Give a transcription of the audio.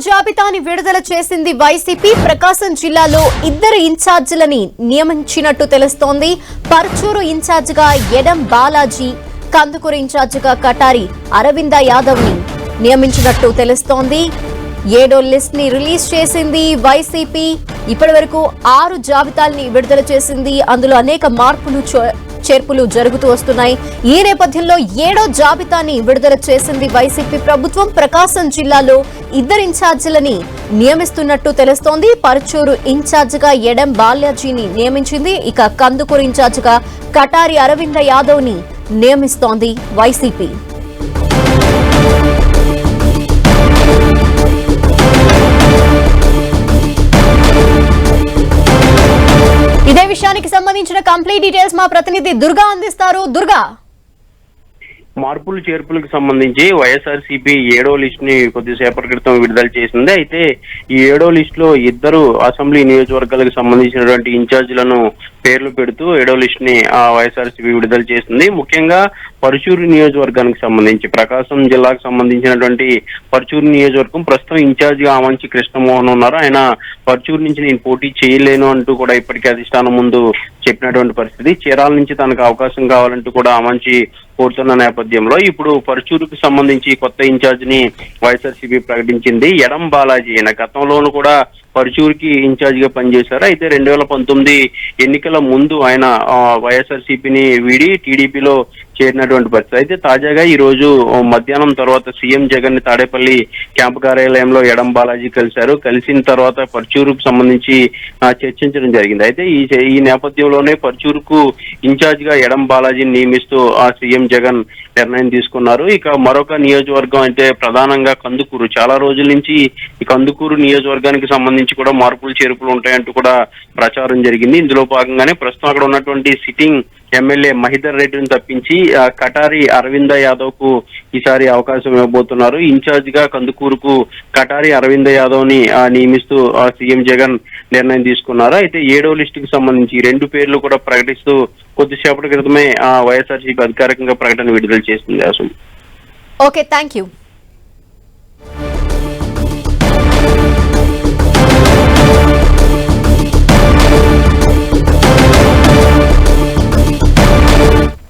జాబితాని విడుదల చేసింది వైసీపీ. ప్రకాశం జిల్లాలో 2 ఇన్ఛార్జీలని నియమించినట్టు తెలుస్తోంది. పర్చూరు ఇన్ఛార్జిగా ఎడం బాలాజీ, కందుకూరు ఇన్ఛార్జిగా కటారి అరవింద యాదవ్ ని నియమించినట్టు తెలుస్తోంది. 7వ లిస్ట్ ని రిలీజ్ చేసింది వైసీపీ. ఇప్పటి వరకు 6 జాబితాల్ని విడుదల చేసింది. అందులో అనేక మార్పులు చేర్పులు జరుగుతూ వస్తున్నాయి. ఈ నేపథ్యంలో 7వ జాబితాని విడుదల చేసింది వైసీపీ ప్రభుత్వం. ప్రకాశం జిల్లాలో 2 ఇన్ఛార్జీలని నియమిస్తున్నట్టు తెలుస్తోంది. పరుచూరు ఇన్ఛార్జిగా ఎడం బాలాజీని నియమించింది. ఇక కందుకూరు ఇన్ఛార్జిగా కటారి అరవింద యాదవ్ ని నియమిస్తోంది వైసీపీ. ఇదే విషయానికి సంబంధించిన కంప్లీట్ డీటెయిల్స్ మా ప్రతినిధి దుర్గా అందిస్తారు. దుర్గా, మార్పులు చేర్పులకు సంబంధించి వైఎస్ఆర్సీపీ 7వ లిస్ట్ ని కొద్దిసేపటి క్రితం విడుదల చేసింది. అయితే ఈ 7వ లిస్ట్ లో 2 అసెంబ్లీ నియోజకవర్గాలకు సంబంధించినటువంటి ఇన్ఛార్జీలను పేర్లు పెడుతూ 7వ లిస్ట్ ని వైఎస్ఆర్సీపీ విడుదల చేసింది. ముఖ్యంగా పరుచూరు నియోజకవర్గానికి సంబంధించి, ప్రకాశం జిల్లాకు సంబంధించినటువంటి పరుచూరు నియోజకవర్గం ప్రస్తుతం ఇన్ఛార్జ్ గా ఆమంచి కృష్ణమోహన్ ఉన్నారు. ఆయన పరుచూరు నుంచి నేను పోటీ చేయలేను అంటూ కూడా ఇప్పటికే అధిష్టానం ముందు చెప్పినటువంటి పరిస్థితి. చీరాల నుంచి తనకు అవకాశం కావాలంటూ కూడా ఆమంచి కోరుతున్న నేపథ్యంలో ఇప్పుడు పరుచూరుకు సంబంధించి కొత్త ఇన్ఛార్జ్ ని వైఎస్ఆర్సీపీ ప్రకటించింది. ఎడం బాలాజీ. ఆయన గతంలోనూ కూడా పరుచూరుకి ఇన్ఛార్జ్ గా పనిచేశారు. అయితే 2019 ఎన్నికల ముందు ఆయన వైఎస్ఆర్సీపీని వీడి టీడీపీలో చేరినటువంటి పరిస్థితి. అయితే తాజాగా ఈ రోజు మధ్యాహ్నం తర్వాత సీఎం జగన్ ని తాడేపల్లి క్యాంపు కార్యాలయంలో ఎడం బాలాజీ కలిశారు. కలిసిన తర్వాత పరుచూరుకు సంబంధించి చర్చించడం జరిగింది. అయితే ఈ నేపథ్యంలోనే పరుచూరుకు ఇన్ఛార్జ్ గా ఎడం బాలాజీని నియమిస్తూ సీఎం జగన్ నిర్ణయం తీసుకున్నారు. ఇక మరొక నియోజకవర్గం అయితే ప్రధానంగా కందుకూరు. చాలా రోజుల నుంచి ఈ కందుకూరు నియోజకవర్గానికి సంబంధించి కూడా మార్పులు చేర్పులు ఉంటాయంటూ కూడా ప్రచారం జరిగింది. ఇందులో భాగంగానే ప్రస్తుతం అక్కడ ఉన్నటువంటి సిట్టింగ్ ఎమ్మెల్యే మహిదర్ రెడ్డిని తప్పించి కటారి అరవింద యాదవ్ కు ఈసారి అవకాశం ఇవ్వబోతున్నారు. ఇన్ఛార్జ్ గా కందుకూరుకు కటారి అరవింద యాదవ్ ని నియమిస్తూ సీఎం జగన్ నిర్ణయం తీసుకున్నారు. అయితే 7వ లిస్టుకు సంబంధించి 2 పేర్లు కూడా ప్రకటిస్తూ కొద్దిసేపటి క్రితమే వైఎస్ఆర్సీపీ అధికారికంగా ప్రకటన విడుదల చేసింది. Okay, thank you.